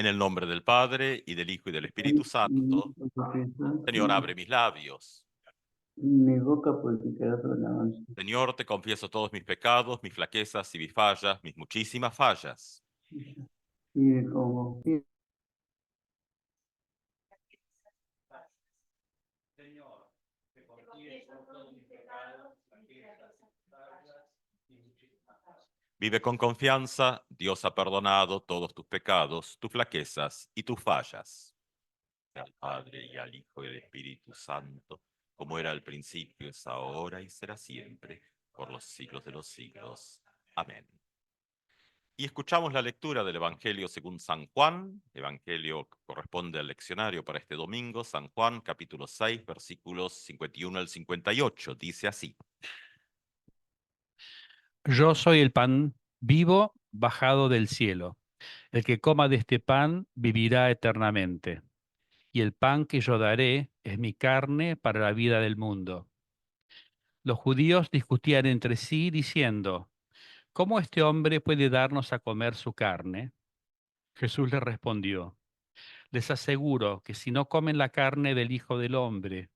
En el nombre del Padre, y del Hijo, y del Espíritu Santo. Señor, abre mis labios. Mi boca purificará tu alabanza. Señor, te confieso todos mis pecados, mis flaquezas y mis fallas, mis muchísimas fallas. Y como Señor, te confieso todos mis pecados, flaquezas, fallas y muchísimas fallas. Vive con confianza, Dios ha perdonado todos tus pecados, tus flaquezas y tus fallas. Al Padre, y al Hijo, y al Espíritu Santo, como era al principio, es ahora y será siempre, por los siglos de los siglos. Amén. Y escuchamos la lectura del Evangelio según San Juan. Evangelio que corresponde al leccionario para este domingo. San Juan, capítulo 6, versículos 51 al 58. Dice así. Yo soy el pan vivo bajado del cielo. El que coma de este pan vivirá eternamente. Y el pan que yo daré es mi carne para la vida del mundo. Los judíos discutían entre sí diciendo, ¿cómo este hombre puede darnos a comer su carne? Jesús les respondió, les aseguro que si no comen la carne del Hijo del Hombre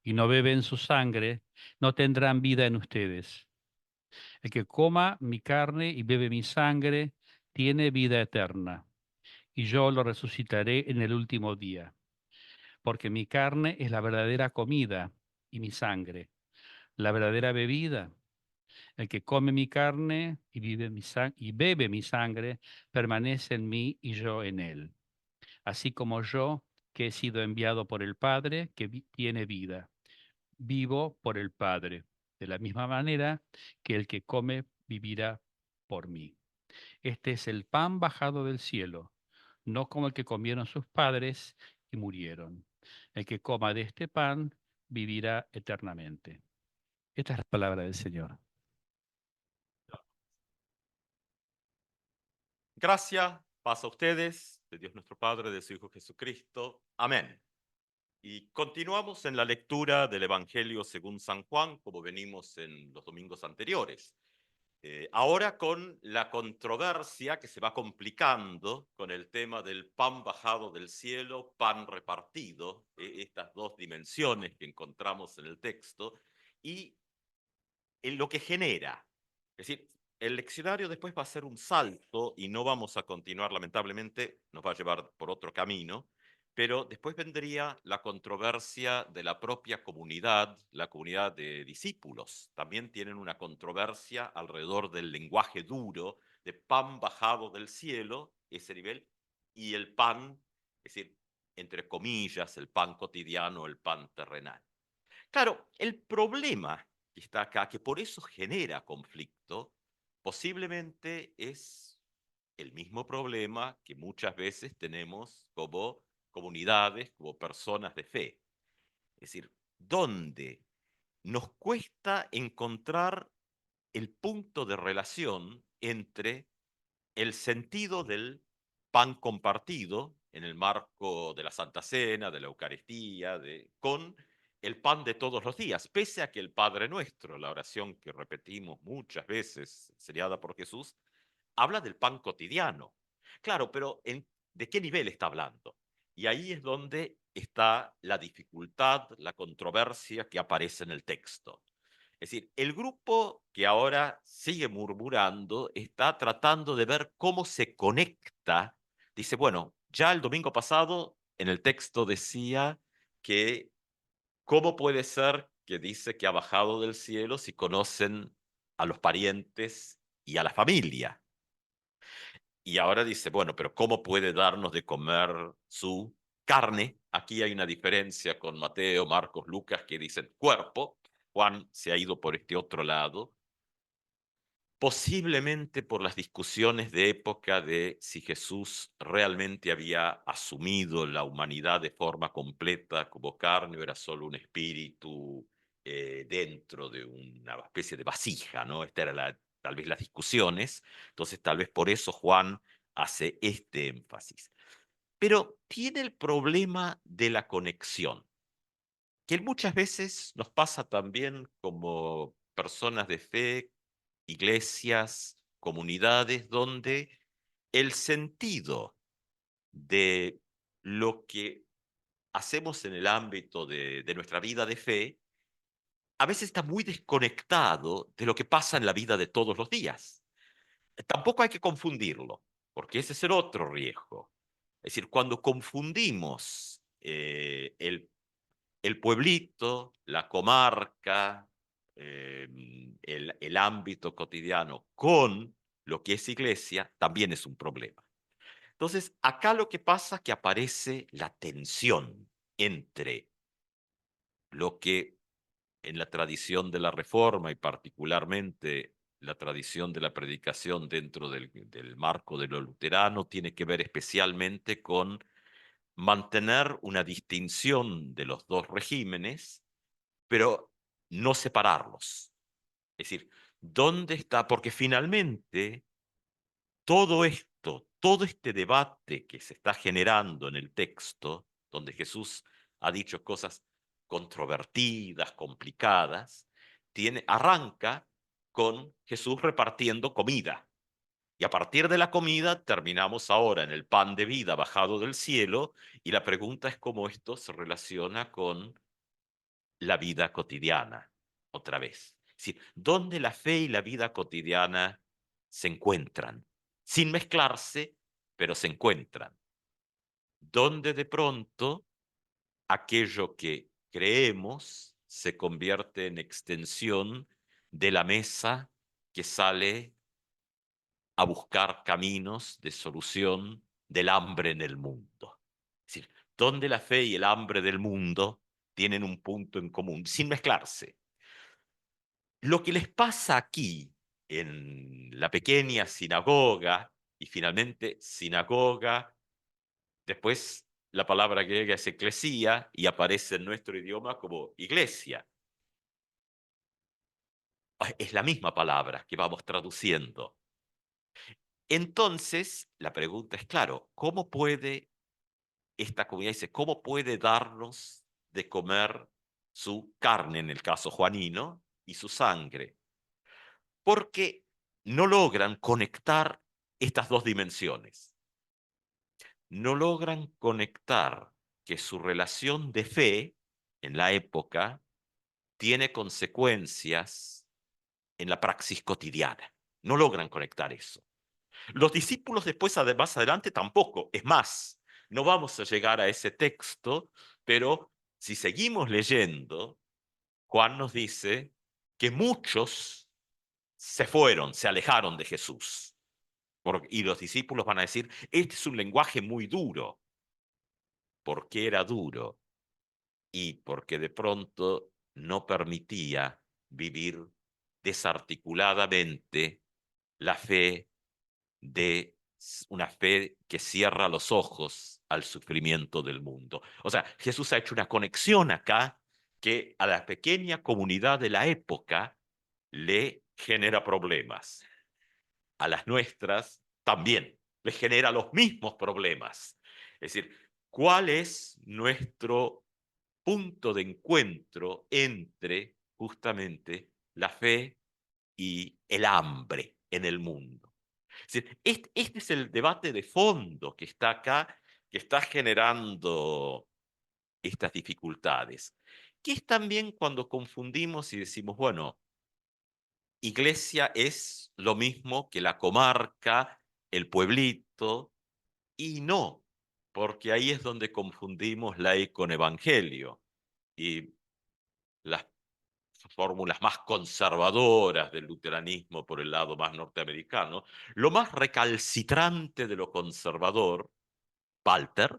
y no beben su sangre, no tendrán vida en ustedes. El que coma mi carne y bebe mi sangre tiene vida eterna, y yo lo resucitaré en el último día, porque mi carne es la verdadera comida y mi sangre, la verdadera bebida. El que come mi carne y, y bebe mi sangre permanece en mí y yo en él, así como yo, que he sido enviado por el Padre, que tiene vida. Vivo por el Padre, de la misma manera que el que come vivirá por mí. Este es el pan bajado del cielo, no como el que comieron sus padres y murieron. El que coma de este pan vivirá eternamente. Esta es la palabra del Señor. Gracias, paz a ustedes, de Dios nuestro Padre, de su Hijo Jesucristo. Amén. Y continuamos en la lectura del Evangelio según San Juan, como venimos en los domingos anteriores. Ahora con la controversia que se va complicando con el tema del pan bajado del cielo, pan repartido, estas dos dimensiones que encontramos en el texto, y en lo que genera. Es decir, el leccionario después va a hacer un salto y no vamos a continuar, lamentablemente, nos va a llevar por otro camino, pero después vendría la controversia de la propia comunidad, la comunidad de discípulos. También tienen una controversia alrededor del lenguaje duro, de pan bajado del cielo, ese nivel, y el pan, es decir, entre comillas, el pan cotidiano, el pan terrenal. Claro, el problema que está acá, que por eso genera conflicto, posiblemente es el mismo problema que muchas veces tenemos como comunidades, como personas de fe. Es decir, ¿dónde nos cuesta encontrar el punto de relación entre el sentido del pan compartido en el marco de la Santa Cena, de la Eucaristía, con el pan de todos los días, pese a que el Padre Nuestro, la oración que repetimos muchas veces, enseñada por Jesús, habla del pan cotidiano. Claro, pero ¿de qué nivel está hablando? Y ahí es donde está la dificultad, la controversia que aparece en el texto. Es decir, el grupo que ahora sigue murmurando está tratando de ver cómo se conecta. Dice, bueno, ya el domingo pasado en el texto decía que cómo puede ser que dice que ha bajado del cielo si conocen a los parientes y a la familia. Y ahora dice, bueno, pero ¿cómo puede darnos de comer su carne? Aquí hay una diferencia con Mateo, Marcos, Lucas, que dicen cuerpo. Juan se ha ido por este otro lado, posiblemente por las discusiones de época de si Jesús realmente había asumido la humanidad de forma completa como carne o era solo un espíritu dentro de una especie de vasija, ¿no? Esta era tal vez las discusiones, entonces tal vez por eso Juan hace este énfasis. Pero tiene el problema de la conexión, que muchas veces nos pasa también como personas de fe, iglesias, comunidades, donde el sentido de lo que hacemos en el ámbito de nuestra vida de fe, a veces está muy desconectado de lo que pasa en la vida de todos los días. Tampoco hay que confundirlo, porque ese es el otro riesgo. Es decir, cuando confundimos el pueblito, la comarca, el ámbito cotidiano con lo que es iglesia, también es un problema. Entonces, acá lo que pasa es que aparece la tensión entre lo que en la tradición de la Reforma y particularmente la tradición de la predicación dentro del marco de lo luterano tiene que ver especialmente con mantener una distinción de los dos regímenes, pero no separarlos. Es decir, ¿dónde está? Porque finalmente todo esto, todo este debate que se está generando en el texto, donde Jesús ha dicho cosas controvertidas, complicadas, arranca con Jesús repartiendo comida. Y a partir de la comida terminamos ahora en el pan de vida bajado del cielo, y la pregunta es cómo esto se relaciona con la vida cotidiana, otra vez. Es decir, ¿dónde la fe y la vida cotidiana se encuentran? Sin mezclarse, pero se encuentran. Donde de pronto aquello que creemos se convierte en extensión de la mesa que sale a buscar caminos de solución del hambre en el mundo. Es decir, donde la fe y el hambre del mundo tienen un punto en común, sin mezclarse. Lo que les pasa aquí, en la pequeña sinagoga, y finalmente sinagoga, después la palabra griega es eclesía y aparece en nuestro idioma como iglesia. Es la misma palabra que vamos traduciendo. Entonces, la pregunta es, claro, ¿cómo puede esta comunidad, dice, cómo puede darnos de comer su carne, en el caso juanino, y su sangre? Porque no logran conectar estas dos dimensiones. No logran conectar que su relación de fe en la época tiene consecuencias en la praxis cotidiana. No logran conectar eso. Los discípulos después, más adelante, tampoco. Es más, no vamos a llegar a ese texto, pero si seguimos leyendo, Juan nos dice que muchos se fueron, se alejaron de Jesús. Y los discípulos van a decir, este es un lenguaje muy duro. ¿Por qué era duro? Y porque de pronto no permitía vivir desarticuladamente la fe de una fe que cierra los ojos al sufrimiento del mundo. O sea, Jesús ha hecho una conexión acá que a la pequeña comunidad de la época le genera problemas. A las nuestras también les genera los mismos problemas. Es decir, ¿cuál es nuestro punto de encuentro entre justamente la fe y el hambre en el mundo? Es decir, este es el debate de fondo que está acá, que está generando estas dificultades, que es también cuando confundimos y decimos, bueno, iglesia es lo mismo que la comarca, el pueblito, y no, porque ahí es donde confundimos ley con evangelio. Y las fórmulas más conservadoras del luteranismo por el lado más norteamericano, lo más recalcitrante de lo conservador, Walter,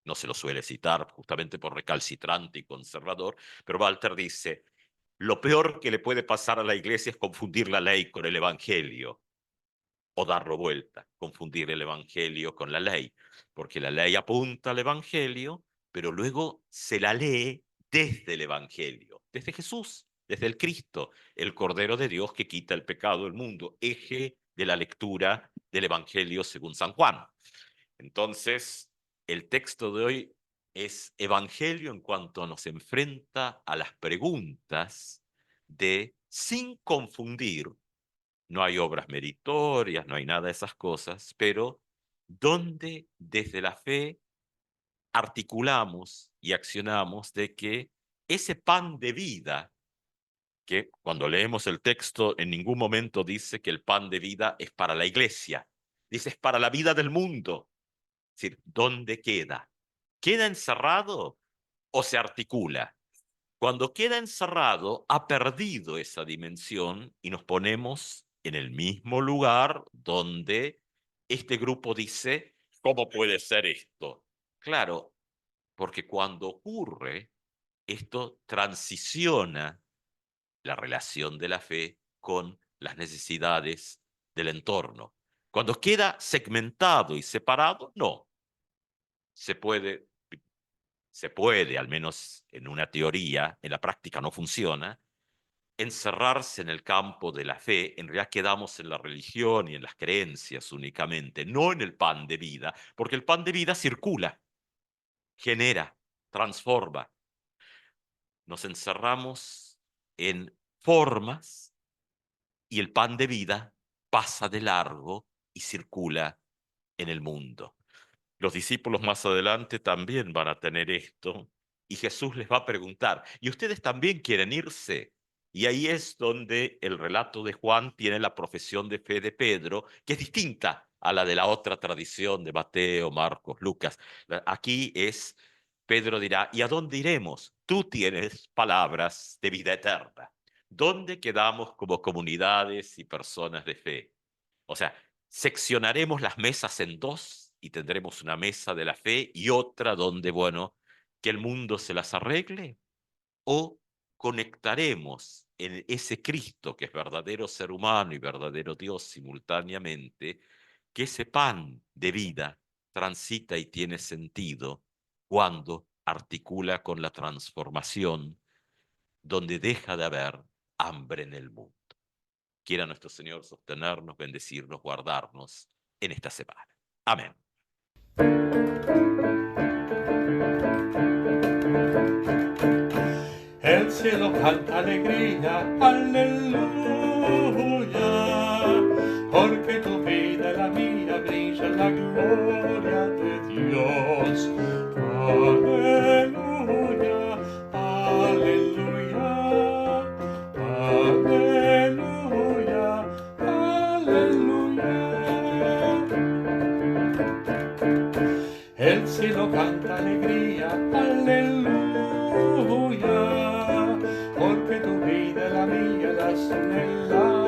no se lo suele citar justamente por recalcitrante y conservador, pero Walter dice, lo peor que le puede pasar a la iglesia es confundir la ley con el evangelio, o darlo vuelta, confundir el evangelio con la ley, porque la ley apunta al evangelio, pero luego se la lee desde el evangelio, desde Jesús, desde el Cristo, el Cordero de Dios que quita el pecado del mundo, eje de la lectura del evangelio según San Juan. Entonces, el texto de hoy es evangelio en cuanto nos enfrenta a las preguntas de, sin confundir, no hay obras meritorias, no hay nada de esas cosas, pero donde desde la fe articulamos y accionamos de que ese pan de vida, que cuando leemos el texto en ningún momento dice que el pan de vida es para la iglesia, dice es para la vida del mundo. Es decir, ¿dónde queda? ¿Queda encerrado o se articula? Cuando queda encerrado, ha perdido esa dimensión y nos ponemos en el mismo lugar donde este grupo dice, ¿cómo puede ser esto? Claro, porque cuando ocurre, esto transiciona la relación de la fe con las necesidades del entorno. Cuando queda segmentado y separado, no. Se puede, al menos en una teoría, en la práctica no funciona, encerrarse en el campo de la fe. En realidad quedamos en la religión y en las creencias únicamente, no en el pan de vida, porque el pan de vida circula, genera, transforma. Nos encerramos en formas y el pan de vida pasa de largo y circula en el mundo. Los discípulos más adelante también van a tener esto y Jesús les va a preguntar, ¿y ustedes también quieren irse? Y ahí es donde el relato de Juan tiene la profesión de fe de Pedro, que es distinta a la de la otra tradición de Mateo, Marcos, Lucas. Aquí es, Pedro dirá, ¿y a dónde iremos? Tú tienes palabras de vida eterna. ¿Dónde quedamos como comunidades y personas de fe? O sea, seccionaremos las mesas en dos y tendremos una mesa de la fe y otra donde, bueno, que el mundo se las arregle, o conectaremos en ese Cristo que es verdadero ser humano y verdadero Dios simultáneamente, que ese pan de vida transita y tiene sentido cuando articula con la transformación, donde deja de haber hambre en el mundo. Quiera nuestro Señor sostenernos, bendecirnos, guardarnos en esta semana. Amén. El cielo canta alegría, aleluya, porque tu vida y la mía brilla en la gloria de Dios. Aleluya, aleluya, aleluya, aleluya. El cielo canta alegría, aleluya, porque tu vida y la mía las une en la